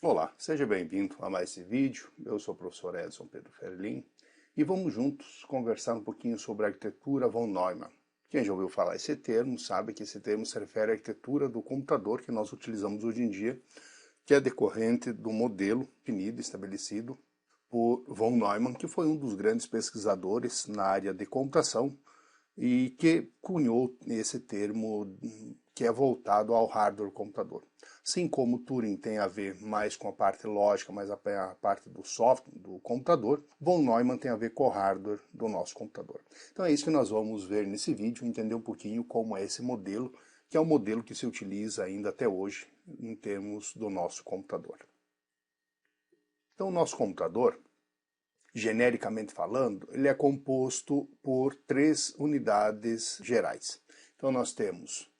Olá, seja bem-vindo a mais esse vídeo. Eu sou o professor Edson Pedro Ferlin e vamos juntos conversar um pouquinho sobre a arquitetura von Neumann. Quem já ouviu falar esse termo sabe que esse termo se refere à arquitetura do computador que nós utilizamos hoje em dia, que é decorrente do modelo definido, estabelecido por von Neumann, que foi um dos grandes pesquisadores na área de computação e que cunhou esse termo que é voltado ao hardware computador. Assim como Turing tem a ver mais com a parte lógica, mais a parte do software do computador, von Neumann tem a ver com o hardware do nosso computador. Então é isso que nós vamos ver nesse vídeo, entender um pouquinho como é esse modelo, que é o modelo que se utiliza ainda até hoje em termos do nosso computador. Então o nosso computador, genericamente falando, ele é composto por 3 unidades gerais. Então nós temos,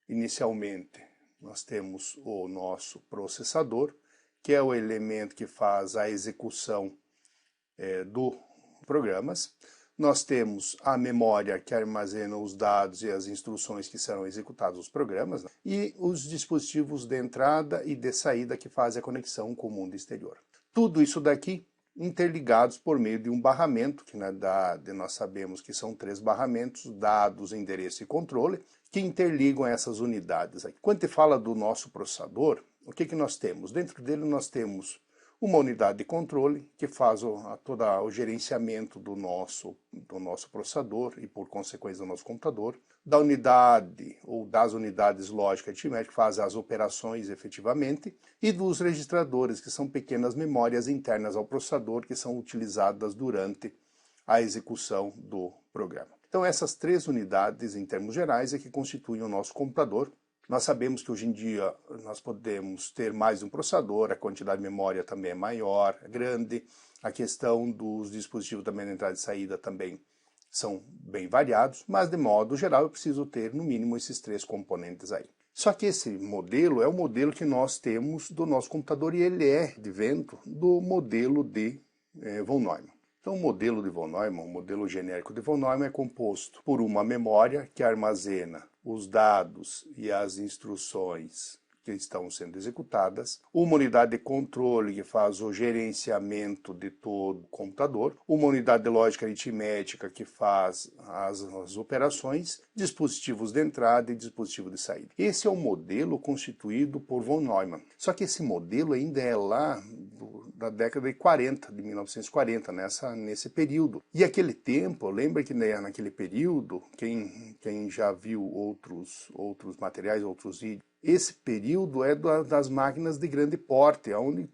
inicialmente, nós temos o nosso processador, que é o elemento que faz a execução dos programas. Nós temos a memória, que armazena os dados e as instruções que serão executados nos programas, né? E os dispositivos de entrada e de saída que fazem a conexão com o mundo exterior. Tudo isso daqui interligados por meio de um barramento, que na verdade nós sabemos que são 3 barramentos, dados, endereço e controle, que interligam essas unidades aqui. Quando se fala do nosso processador, o que nós temos? Dentro dele nós temos uma unidade de controle, que faz todo o gerenciamento do nosso processador e, por consequência, do nosso computador, da unidade ou das unidades lógica e aritmética, que fazem as operações efetivamente, e dos registradores, que são pequenas memórias internas ao processador, que são utilizadas durante a execução do programa. Então essas 3 unidades, em termos gerais, é que constituem o nosso computador. Nós sabemos que hoje em dia nós podemos ter mais de um processador, a quantidade de memória também é maior, é grande, a questão dos dispositivos também de entrada e saída também são bem variados, mas de modo geral eu preciso ter no mínimo esses 3 componentes aí. Só que esse modelo é o modelo que nós temos do nosso computador e ele é advento do modelo de von Neumann. Então o modelo de von Neumann, o modelo genérico de von Neumann é composto por uma memória que armazena os dados e as instruções que estão sendo executadas, uma unidade de controle que faz o gerenciamento de todo o computador, uma unidade de lógica aritmética que faz as operações, dispositivos de entrada e dispositivo de saída. Esse é o modelo constituído por von Neumann. Só que esse modelo ainda é lá da década de 40, de 1940, nesse período. E aquele tempo, lembra que naquele período, quem já viu outros materiais, outros vídeos, esse período é das máquinas de grande porte, onde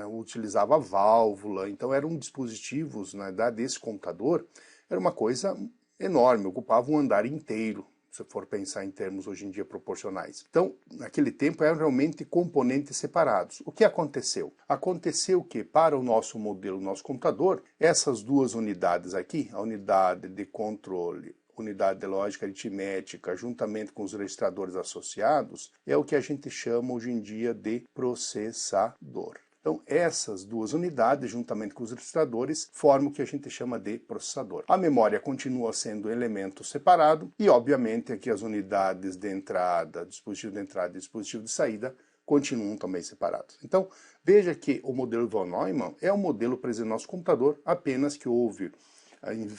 utilizava válvula, então eram dispositivos, na verdade, desse computador, era uma coisa enorme, ocupava um andar inteiro, se for pensar em termos hoje em dia proporcionais. Então, naquele tempo eram realmente componentes separados. O que aconteceu? Aconteceu que, para o nosso modelo, nosso computador, essas 2 unidades aqui, a unidade de controle, unidade de lógica aritmética, juntamente com os registradores associados, é o que a gente chama hoje em dia de processador. Então, essas 2 unidades, juntamente com os registradores, formam o que a gente chama de processador. A memória continua sendo um elemento separado e, obviamente, aqui as unidades de entrada, dispositivo de entrada e dispositivo de saída, continuam também separados. Então, veja que o modelo von Neumann é um modelo presente no nosso computador, apenas que houve,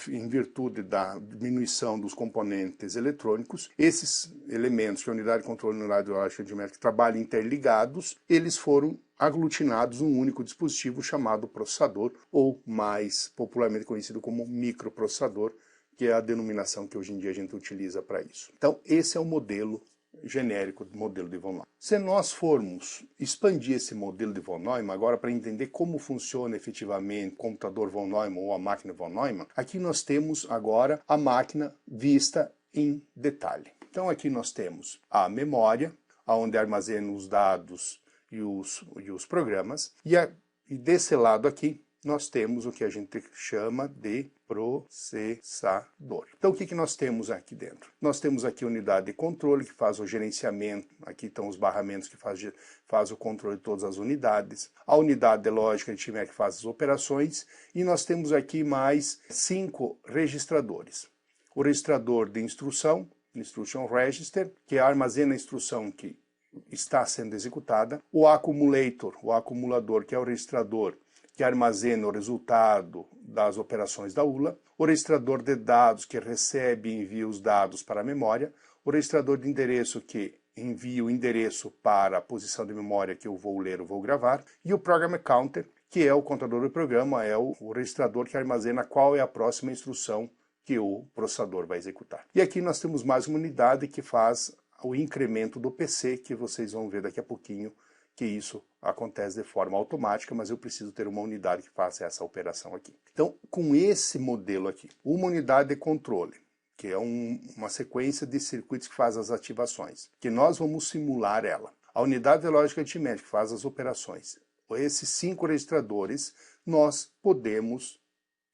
em virtude da diminuição dos componentes eletrônicos, esses elementos, que é a unidade de controle e a unidade de lógica aritmética, que trabalham interligados, eles foram aglutinados num único dispositivo chamado processador, ou mais popularmente conhecido como microprocessador, que é a denominação que hoje em dia a gente utiliza para isso. Então, esse é o modelo genérico do modelo de von Neumann. Se nós formos expandir esse modelo de von Neumann agora para entender como funciona efetivamente o computador von Neumann ou a máquina von Neumann, aqui nós temos agora a máquina vista em detalhe. Então aqui nós temos a memória, onde armazena os dados e os programas, e desse lado aqui nós temos o que a gente chama de processador. Então o que nós temos aqui dentro? Nós temos aqui a unidade de controle que faz o gerenciamento, aqui estão os barramentos que faz o controle de todas as unidades, a unidade de lógica aritmética que faz as operações, e nós temos aqui mais 5 registradores. O registrador de instrução, Instruction Register, que armazena a instrução que está sendo executada, o accumulator, o acumulador, que é o registrador que armazena o resultado das operações da ULA, o registrador de dados que recebe e envia os dados para a memória, o registrador de endereço que envia o endereço para a posição de memória que eu vou ler ou vou gravar, e o program counter, que é o contador do programa, é o registrador que armazena qual é a próxima instrução que o processador vai executar. E aqui nós temos mais uma unidade que faz o incremento do PC, que vocês vão ver daqui a pouquinho que isso acontece de forma automática, mas eu preciso ter uma unidade que faça essa operação aqui. Então, com esse modelo aqui, uma unidade de controle, que é uma sequência de circuitos que faz as ativações, que nós vamos simular ela. A unidade de lógica aritmética que faz as operações. Esses 5 registradores, nós podemos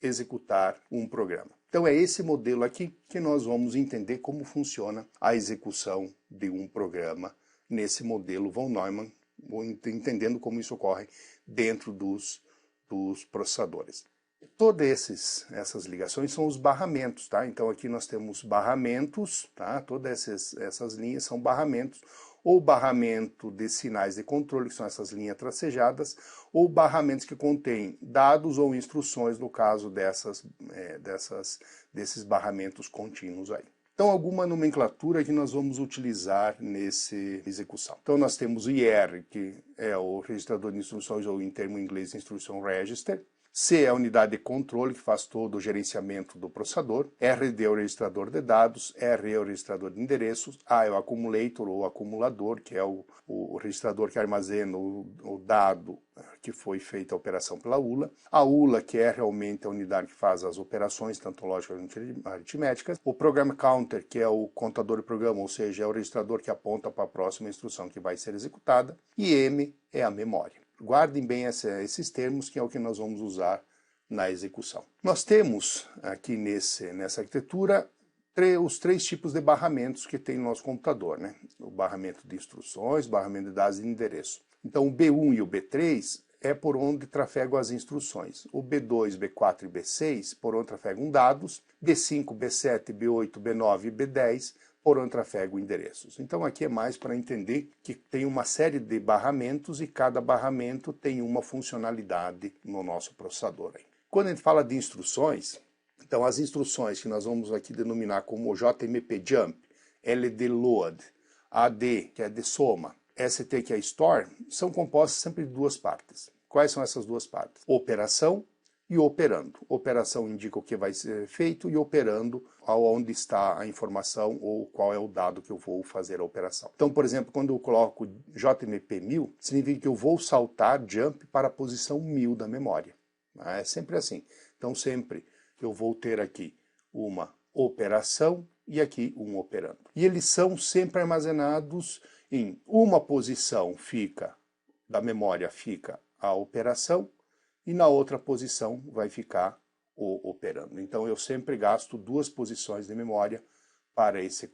executar um programa. Então é esse modelo aqui que nós vamos entender como funciona a execução de um programa nesse modelo von Neumann, entendendo como isso ocorre dentro dos processadores. Todas essas ligações são os barramentos, tá? Então aqui nós temos barramentos, tá? Todas essas linhas são barramentos, ou barramento de sinais de controle, que são essas linhas tracejadas, ou barramentos que contêm dados ou instruções, no caso desses barramentos contínuos aí. Então, alguma nomenclatura que nós vamos utilizar nessa execução. Então, nós temos o IR, que é o registrador de instruções, ou em termo inglês, Instruction Register. C é a unidade de controle, que faz todo o gerenciamento do processador. RD é o registrador de dados. R é o registrador de endereços. A é o accumulator, ou acumulador, que é o registrador que armazena o dado que foi feita a operação pela ULA. A ULA, que é realmente a unidade que faz as operações, tanto lógicas quanto aritméticas. O program counter, que é o contador do programa, ou seja, é o registrador que aponta para a próxima instrução que vai ser executada. E M é a memória. Guardem bem esses termos, que é o que nós vamos usar na execução. Nós temos aqui nessa arquitetura os 3 tipos de barramentos que tem no nosso computador, né? O barramento de instruções, barramento de dados e endereço. Então o B1 e o B3 é por onde trafegam as instruções. O B2, B4 e B6 por onde trafegam dados. B5, B7, B8, B9 e B10 por onde trafegam endereços. Então aqui é mais para entender que tem uma série de barramentos e cada barramento tem uma funcionalidade no nosso processador. Quando a gente fala de instruções, então as instruções que nós vamos aqui denominar como JMP Jump, LD Load, AD, que é de soma, ST, que é Store, são compostas sempre de 2 partes. Quais são essas 2 partes? Operação e operando. Operação indica o que vai ser feito e operando aonde está a informação ou qual é o dado que eu vou fazer a operação. Então, por exemplo, quando eu coloco JMP 1000, significa que eu vou saltar jump para a posição 1000 da memória. É sempre assim. Então, sempre eu vou ter aqui uma operação e aqui um operando. E eles são sempre armazenados em uma posição da memória fica a operação, e na outra posição vai ficar o operando. Então eu sempre gasto 2 posições de memória para esse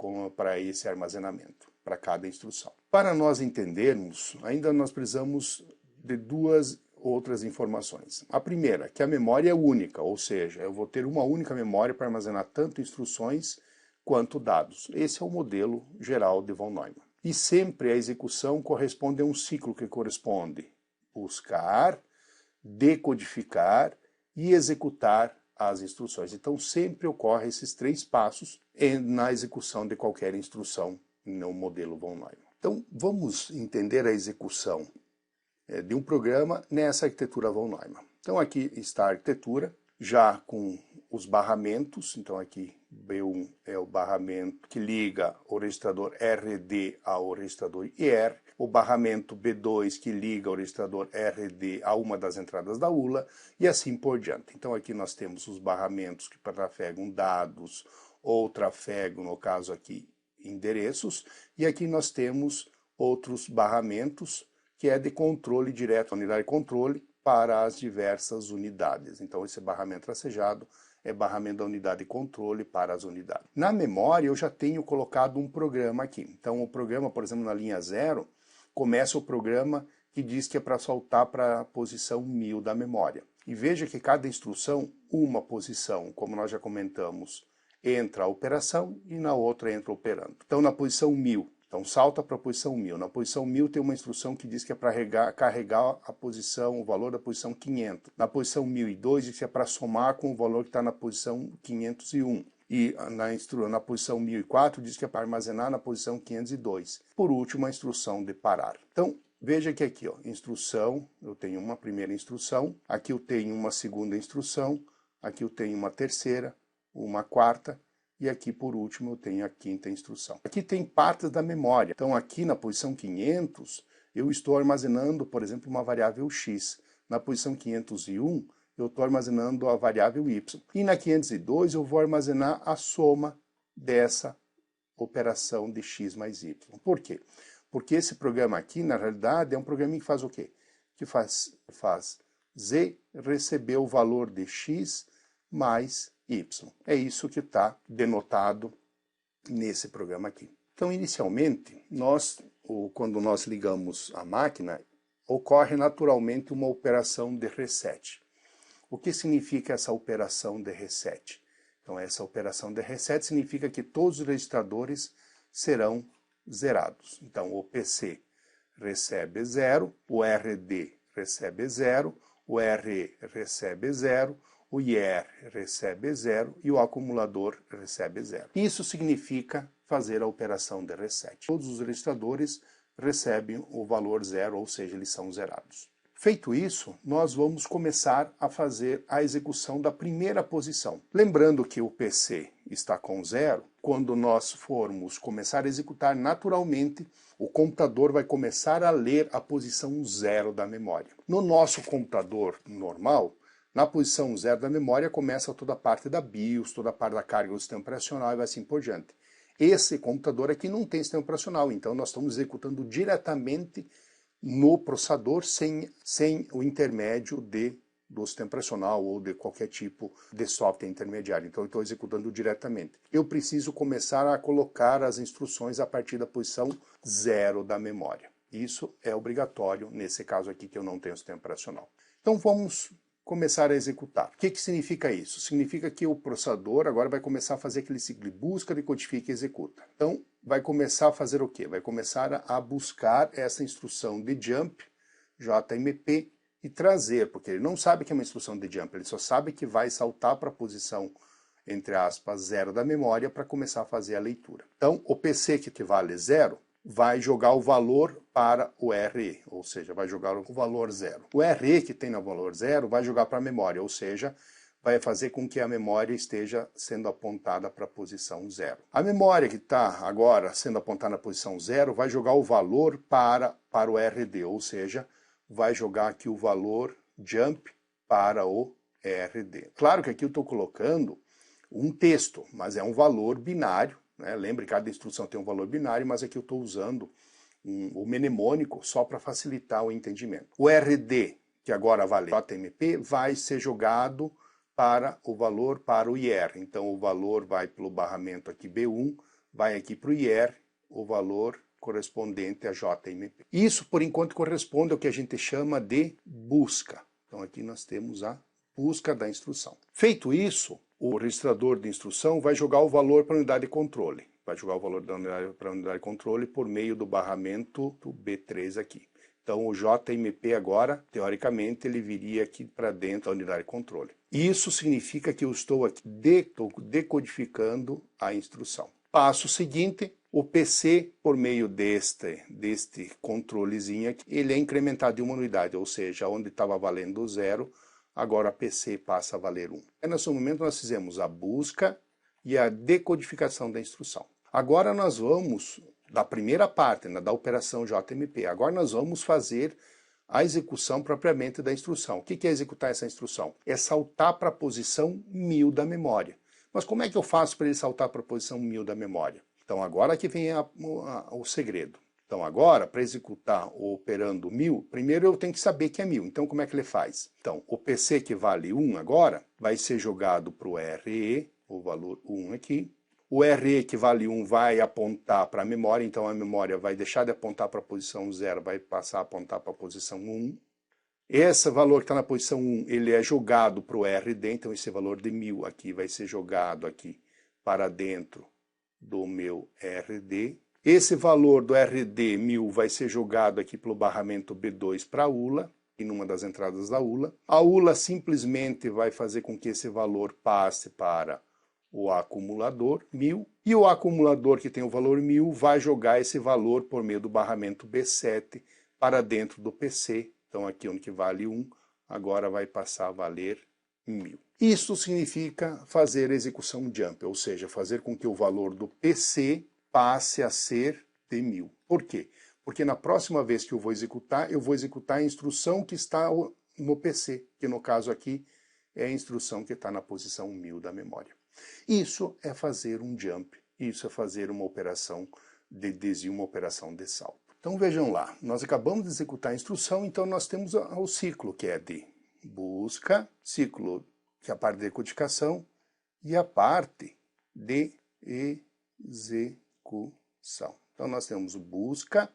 armazenamento, para cada instrução. Para nós entendermos, ainda nós precisamos de 2 outras informações. A primeira, que a memória é única, ou seja, eu vou ter uma única memória para armazenar tanto instruções quanto dados. Esse é o modelo geral de von Neumann. E sempre a execução corresponde a um ciclo que corresponde buscar, decodificar e executar as instruções. Então sempre ocorrem esses 3 passos na execução de qualquer instrução no modelo von Neumann. Então vamos entender a execução de um programa nessa arquitetura von Neumann. Então aqui está a arquitetura, já com os barramentos. Então aqui B1 é o barramento que liga o registrador RD ao registrador IR, o barramento B2 que liga o registrador RD a uma das entradas da ULA, e assim por diante. Então aqui nós temos os barramentos que trafegam dados ou trafegam, no caso aqui, endereços, e aqui nós temos outros barramentos que é de controle direto, unidade de controle para as diversas unidades. Então esse barramento tracejado é barramento da unidade de controle para as unidades. Na memória eu já tenho colocado um programa aqui. Então o programa, por exemplo, na linha 0, começa o programa que diz que é para saltar para a posição 1000 da memória. E veja que cada instrução, uma posição, como nós já comentamos, entra a operação e na outra entra operando. Então na posição 1000 Então salta para a posição 1000. Na posição 1000 tem uma instrução que diz que é para carregar a posição, o valor da posição 500. Na posição 1002 diz que é para somar com o valor que está na posição 501. E na posição 1004 diz que é para armazenar na posição 502. Por último, a instrução de parar. Então, veja que aqui, ó, instrução, eu tenho uma primeira instrução, aqui eu tenho uma segunda instrução, aqui eu tenho uma terceira, uma quarta, e aqui, por último, eu tenho a quinta instrução. Aqui tem partes da memória. Então, aqui na posição 500, eu estou armazenando, por exemplo, uma variável x. Na posição 501, eu estou armazenando a variável y. E na 502, eu vou armazenar a soma dessa operação de x mais y. Por quê? Porque esse programa aqui, na realidade, é um programa que faz o quê? Que faz z receber o valor de x mais y. É isso que está denotado nesse programa aqui. Então, inicialmente, quando nós ligamos a máquina, ocorre naturalmente uma operação de reset. O que significa essa operação de reset? Então, essa operação de reset significa que todos os registradores serão zerados. Então, o PC recebe 0, o RD recebe 0, o RE recebe 0, o IR recebe 0 e o acumulador recebe 0. Isso significa fazer a operação de reset. Todos os registradores recebem o valor 0, ou seja, eles são zerados. Feito isso, nós vamos começar a fazer a execução da primeira posição. Lembrando que o PC está com 0, quando nós formos começar a executar naturalmente, o computador vai começar a ler a posição 0 da memória. No nosso computador normal, na posição 0 da memória começa toda a parte da BIOS, toda a parte da carga do sistema operacional e assim por diante. Esse computador aqui não tem sistema operacional, então nós estamos executando diretamente no processador sem o intermédio do sistema operacional ou de qualquer tipo de software intermediário. Então eu estou executando diretamente. Eu preciso começar a colocar as instruções a partir da posição 0 da memória. Isso é obrigatório nesse caso aqui que eu não tenho sistema operacional. Então vamos começar a executar. O que significa isso? Significa que o processador agora vai começar a fazer aquele ciclo de busca, decodifica e executa. Então, vai começar a fazer o quê? Vai começar a buscar essa instrução de jump, JMP, e trazer, porque ele não sabe que é uma instrução de jump, ele só sabe que vai saltar para a posição, entre aspas, 0 da memória para começar a fazer a leitura. Então, o PC que vale 0, vai jogar o valor para o RE, ou seja, vai jogar o valor 0. O RE que tem no valor 0 vai jogar para a memória, ou seja, vai fazer com que a memória esteja sendo apontada para a posição 0. A memória que está agora sendo apontada na posição 0 vai jogar o valor para o RD, ou seja, vai jogar aqui o valor jump para o RD. Claro que aqui eu estou colocando um texto, mas é um valor binário, né? Lembre que cada instrução tem um valor binário, mas aqui eu estou usando o mnemônico só para facilitar o entendimento. O RD, que agora vale JMP, vai ser jogado para o valor para o IR. Então o valor vai pelo barramento aqui B1, vai aqui para o IR, o valor correspondente a JMP. Isso, por enquanto, corresponde ao que a gente chama de busca. Então aqui nós temos a busca da instrução. Feito isso, o registrador de instrução vai jogar o valor para a unidade de controle. Vai jogar o valor para a unidade de controle por meio do barramento do B3 aqui. Então o JMP agora, teoricamente, ele viria aqui para dentro da unidade de controle. Isso significa que eu estou aqui decodificando a instrução. Passo seguinte, o PC, por meio deste controlezinho aqui, ele é incrementado de uma unidade, ou seja, onde estava valendo 0, agora a PC passa a valer 1. Nesse momento nós fizemos a busca e a decodificação da instrução. Agora nós vamos, da primeira parte, né, da operação JMP, agora nós vamos fazer a execução propriamente da instrução. O que é executar essa instrução? É saltar para a posição 1000 da memória. Mas como é que eu faço para ele saltar para a posição 1000 da memória? Então agora que vem o segredo. Então agora, para executar o operando 1000, primeiro eu tenho que saber que é 1000. Então como é que ele faz? Então o PC que vale 1 agora, vai ser jogado para o RE, o valor 1 aqui. O RE que vale 1 vai apontar para a memória, então a memória vai deixar de apontar para a posição 0, vai passar a apontar para a posição 1. Esse valor que está na posição 1, ele é jogado para o RD, então esse valor de 1000 aqui vai ser jogado aqui para dentro do meu RD. Esse valor do RD 1000 vai ser jogado aqui pelo barramento B2 para a ULA, em uma das entradas da ULA. A ULA simplesmente vai fazer com que esse valor passe para o acumulador 1000, e o acumulador que tem o valor 1000 vai jogar esse valor por meio do barramento B7 para dentro do PC. Então aqui onde que vale 1, agora vai passar a valer 1000. Isso significa fazer a execução jump, ou seja, fazer com que o valor do PC passe a ser de 1000. Por quê? Porque na próxima vez que eu vou executar a instrução que está no PC, que no caso aqui é a instrução que está na posição 1000 da memória. Isso é fazer um jump, isso é fazer uma operação de desvio, uma operação de salto. Então vejam lá, nós acabamos de executar a instrução, então nós temos o ciclo que é de busca, ciclo que é a parte de decodificação e a parte de execução. Então nós temos o busca,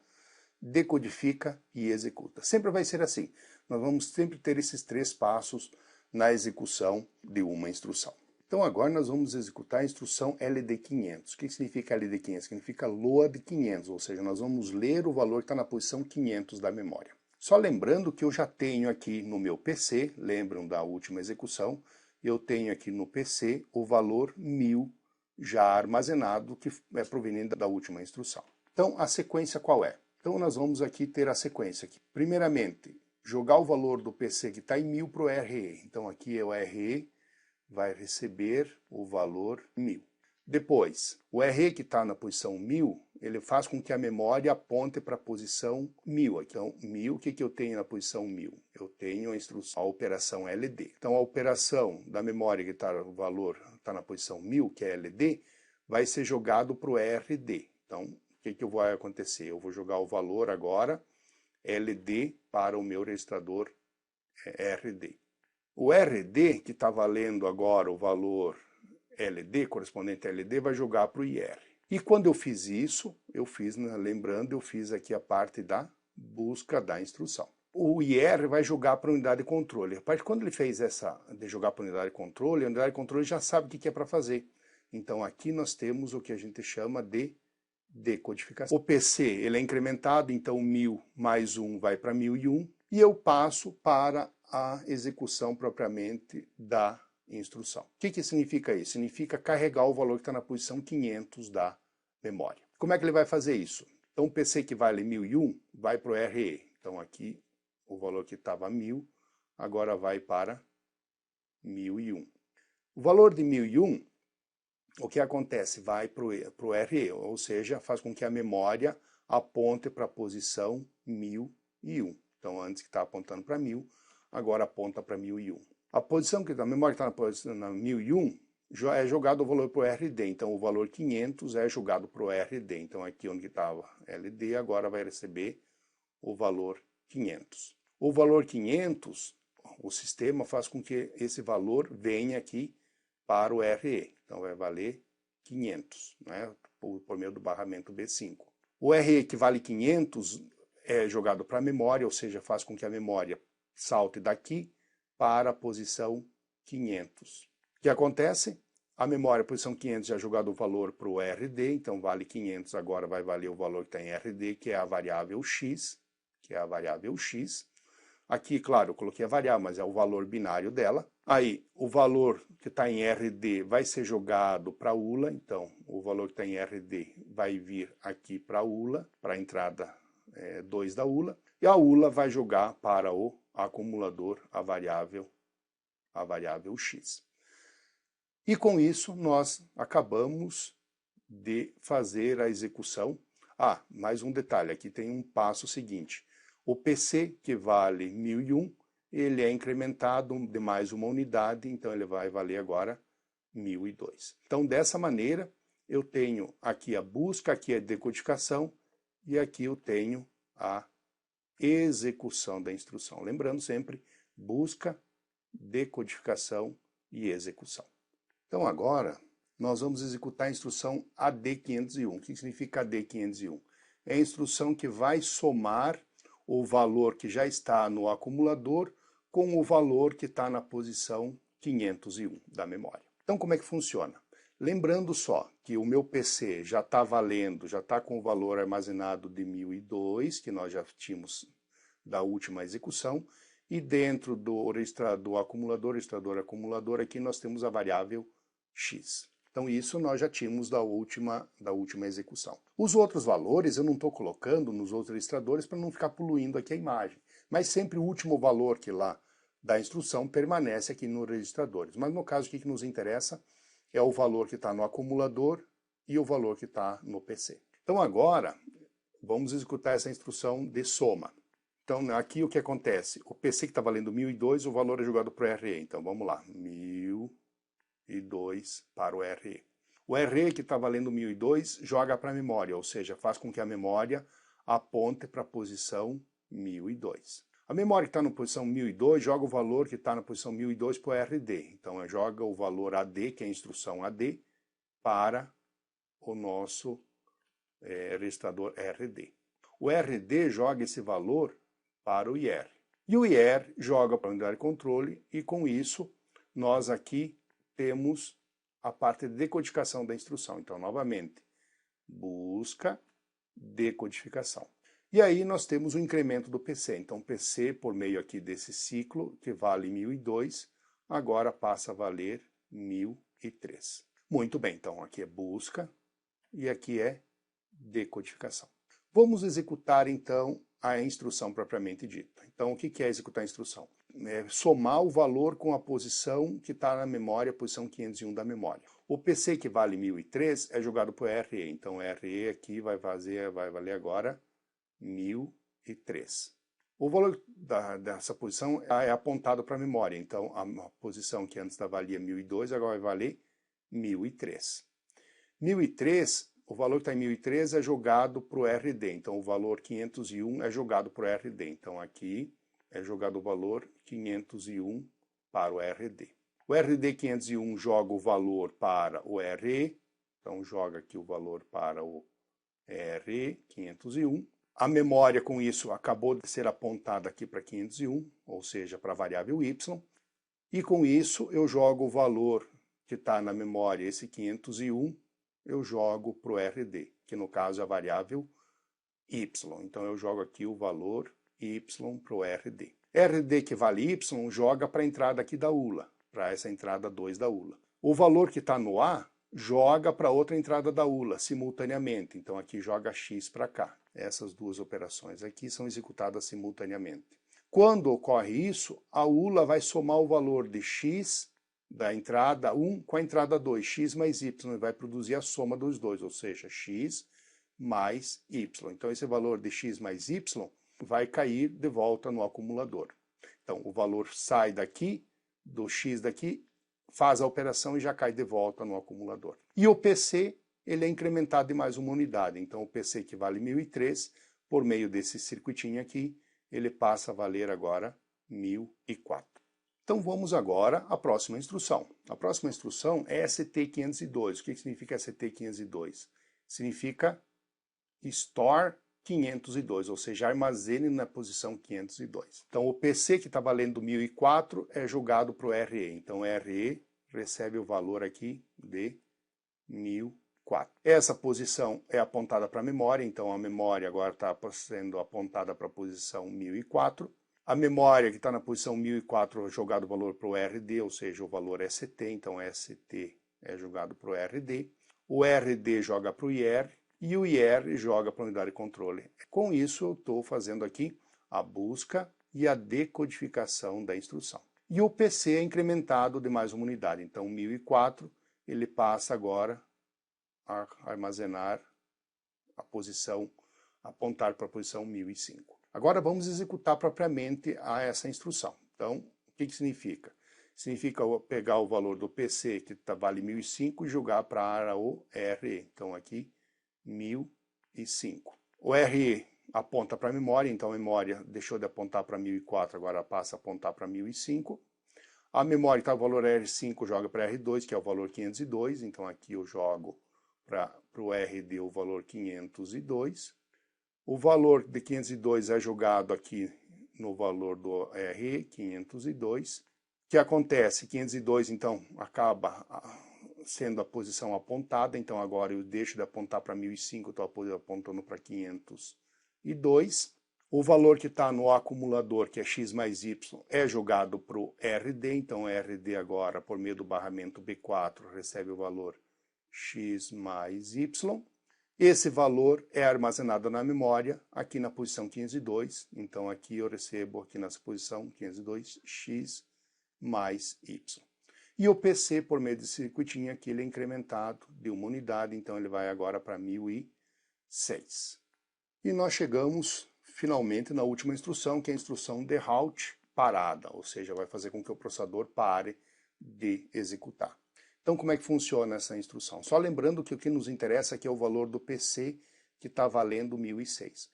decodifica e executa. Sempre vai ser assim. Nós vamos sempre ter esses 3 passos na execução de uma instrução. Então agora nós vamos executar a instrução LD500. O que significa LD500? Significa load 500, ou seja, nós vamos ler o valor que está na posição 500 da memória. Só lembrando que eu já tenho aqui no meu PC, lembram da última execução, eu tenho aqui no PC o valor 1000 já armazenado, que é proveniente da última instrução. Então a sequência qual é? Então nós vamos aqui ter a sequência aqui. Primeiramente, jogar o valor do PC que está em 1000 para o RE. Então aqui é o RE, vai receber o valor 1000. Depois, o RE que está na posição 1000, ele faz com que a memória aponte para a posição 1000. Então, 1000, o que eu tenho na posição 1000? Eu tenho a instrução, a operação LD. Então, a operação da memória que está o valor está na posição 1000, que é LD, vai ser jogado para o RD. Então, o que vai acontecer? Eu vou jogar o valor agora, LD, para o meu registrador RD. O RD, que está valendo agora o valor LD, correspondente a LD, vai jogar para o IR. E quando eu fiz isso, lembrando, eu fiz aqui a parte da busca da instrução. O IR vai jogar para a unidade de controle. A parte quando ele fez essa de jogar para a unidade de controle, a unidade de controle já sabe o que é para fazer. Então aqui nós temos o que a gente chama de decodificação. O PC ele é incrementado, então 1000 mais 1 vai para 1001, e eu passo para a execução propriamente da instrução. O que significa isso? Significa carregar o valor que está na posição 500 da memória. Como é que ele vai fazer isso? Então o PC que vale 1001 vai para o RE. Então aqui o valor que estava 1000 agora vai para 1001. O valor de 1001, o que acontece? Vai para o RE, ou seja, faz com que a memória aponte para a posição 1001. Então antes que está apontando para 1000, agora aponta para 1001. A posição que a memória que está na posição 1001 é jogado o valor para o RD. Então o valor 500 é jogado para o RD. Então aqui onde estava LD agora vai receber o valor 500. O valor 500, o sistema faz com que esse valor venha aqui para o RE. Então vai valer 500, né, por meio do barramento B5. O RE que vale 500 é jogado para a memória, ou seja, faz com que a memória salte daqui para a posição 500. O que acontece? A memória, posição 500, já jogado o valor para o RD, então vale 500, agora vai valer o valor que está em RD, que é a variável x, Aqui, claro, eu coloquei a variável, mas é o valor binário dela. Aí, o valor que está em RD vai ser jogado para a ULA, então o valor que está em RD vai vir aqui para a ULA, para a entrada 2 da ULA, e a ULA vai jogar para o acumulador a variável x. E com isso nós acabamos de fazer a execução. Mais um detalhe, aqui tem um passo seguinte. O PC, que vale 1001, ele é incrementado de mais uma unidade, então ele vai valer agora 1002. Então dessa maneira eu tenho aqui a busca, aqui a decodificação, e aqui eu tenho a execução da instrução. Lembrando sempre, busca, decodificação e execução. Então agora nós vamos executar a instrução AD501. O que significa AD501? É a instrução que vai somar o valor que já está no acumulador com o valor que está na posição 501 da memória. Então como é que funciona? Lembrando só que o meu PC já está valendo, já está com o valor armazenado de 1002, que nós já tínhamos da última execução, e dentro do registrador acumulador, aqui nós temos a variável x. Então isso nós já tínhamos da última execução. Os outros valores eu não estou colocando nos outros registradores para não ficar poluindo aqui a imagem, mas sempre o último valor que lá da instrução permanece aqui nos registradores. Mas no caso aqui que nos interessa é o valor que está no acumulador e o valor que está no PC. Então agora vamos executar essa instrução de soma. Então aqui o que acontece? O PC que está valendo 1002, o valor é jogado para o RE. Então vamos lá, 1002 para o RE. O RE que está valendo 1002 joga para a memória, ou seja, faz com que a memória aponte para a posição 1002. A memória que está na posição 1002 joga o valor que está na posição 1002 para o RD. Então joga o valor AD, que é a instrução AD, para o nosso registrador RD. O RD joga esse valor para o IR. E o IR joga para a unidade de controle e com isso nós aqui temos a parte de decodificação da instrução. Então novamente, busca, decodificação. E aí nós temos o incremento do PC. Então PC, por meio aqui desse ciclo, que vale 1002, agora passa a valer 1003. Muito bem, então aqui é busca e aqui é decodificação. Vamos executar então a instrução propriamente dita. Então o que é executar a instrução? É somar o valor com a posição que está na memória, a posição 501 da memória. O PC que vale 1003 é jogado para o RE, então o RE aqui vai valer agora 1003. O valor dessa posição é apontado para a memória, então a posição que antes valia 1002 agora vai valer 1003. 1003, o valor que está em 1003 é jogado para o RD, então o valor 501 é jogado para o RD, então aqui é jogado o valor 501 para o RD. O RD 501 joga o valor para o RE, então joga aqui o valor para o RE 501. A memória com isso acabou de ser apontada aqui para 501, ou seja, para a variável y. E com isso eu jogo o valor que está na memória, esse 501, eu jogo para o RD, que no caso é a variável y. Então eu jogo aqui o valor y para o RD. RD que vale y joga para a entrada aqui da ULA, para essa entrada 2 da ULA. O valor que está no A joga para outra entrada da ULA simultaneamente, então aqui joga x para cá. Essas duas operações aqui são executadas simultaneamente. Quando ocorre isso, a ULA vai somar o valor de x da entrada 1 com a entrada 2, x mais y, e vai produzir a soma dos dois, ou seja, x mais y. Então esse valor de x mais y vai cair de volta no acumulador. Então o valor sai daqui, do x daqui, faz a operação e já cai de volta no acumulador. E o PC, ele é incrementado de mais uma unidade. Então o PC que vale 1003, por meio desse circuitinho aqui, ele passa a valer agora 1004. Então vamos agora à próxima instrução. A próxima instrução é ST502. O que significa ST502? Significa Store 502, ou seja, armazene na posição 502. Então o PC que está valendo 1004 é jogado para o RE. Então o RE recebe o valor aqui de 1004. Essa posição é apontada para a memória, então a memória agora está sendo apontada para a posição 1004. A memória que está na posição 1004 é jogado o valor para o RD, ou seja, o valor é ST, então ST é jogado para o RD. O RD joga para o IR e o IR joga para a unidade de controle. Com isso eu estou fazendo aqui a busca e a decodificação da instrução. E o PC é incrementado de mais uma unidade, então 1004 ele passa agora a armazenar a posição, apontar para a posição 1005. Agora vamos executar propriamente essa instrução. Então, o que significa? Significa pegar o valor do PC, que vale 1005, e jogar para o RE. Então aqui, 1005. O RE aponta para a memória, então a memória deixou de apontar para 1004, agora passa a apontar para 1005. A memória que está o valor R5 joga para R2, que é o valor 502, então aqui eu jogo para o RD o valor 502. O valor de 502 é jogado aqui no valor do RE, 502. O que acontece? 502, então, acaba sendo a posição apontada, então agora eu deixo de apontar para 1005, estou apontando para 502. O valor que está no acumulador, que é x mais y, é jogado para o RD, então RD agora, por meio do barramento B4, recebe o valor x mais y. Esse valor é armazenado na memória, aqui na posição 502, então aqui eu recebo, aqui nessa posição 502, x mais y. E o PC, por meio desse circuitinho aqui, ele é incrementado de uma unidade, então ele vai agora para 1006. E nós chegamos finalmente na última instrução, que é a instrução de halt parada, ou seja, vai fazer com que o processador pare de executar. Então, como é que funciona essa instrução? Só lembrando que o que nos interessa aqui é o valor do PC, que está valendo 1006.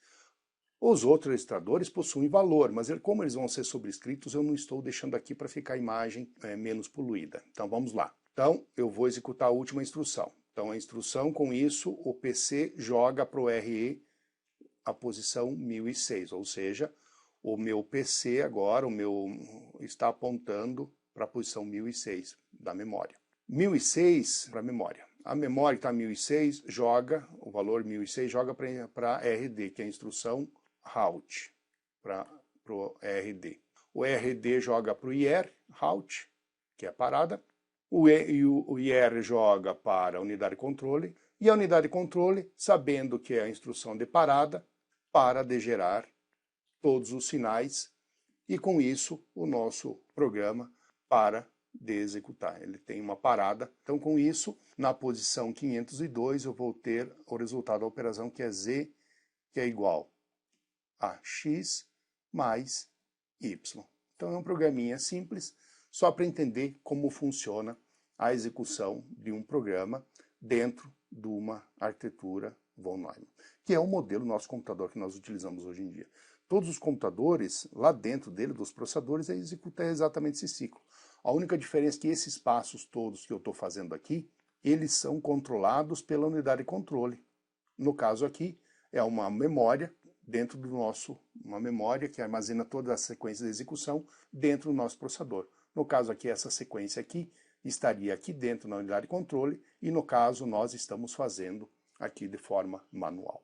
Os outros registradores possuem valor, mas como eles vão ser sobrescritos, eu não estou deixando aqui para ficar a imagem menos poluída. Então, vamos lá. Então, eu vou executar a última instrução. Então, a instrução, com isso, o PC joga para o RE a posição 1006, ou seja, o meu PC agora, está apontando para a posição 1006 da memória. 1006 para a memória. A memória que está 1006 joga, o valor 1006 joga para RD, que é a instrução halt, para o RD. O RD joga para o IR, halt, que é a parada. O IR joga para a unidade de controle. E a unidade de controle, sabendo que é a instrução de parada, para de gerar todos os sinais. E com isso, o nosso programa para de executar. Ele tem uma parada. Então, com isso, na posição 502, eu vou ter o resultado da operação, que é Z, que é igual a x mais y. Então, é um programinha simples, só para entender como funciona a execução de um programa dentro de uma arquitetura von Neumann, que é o modelo do nosso computador que nós utilizamos hoje em dia. Todos os computadores, lá dentro dele, dos processadores, executam exatamente esse ciclo. A única diferença é que esses passos todos que eu estou fazendo aqui, eles são controlados pela unidade de controle. No caso aqui, é uma memória dentro do uma memória que armazena toda a sequência de execução dentro do nosso processador. No caso aqui, essa sequência aqui estaria aqui dentro da unidade de controle e no caso nós estamos fazendo aqui de forma manual.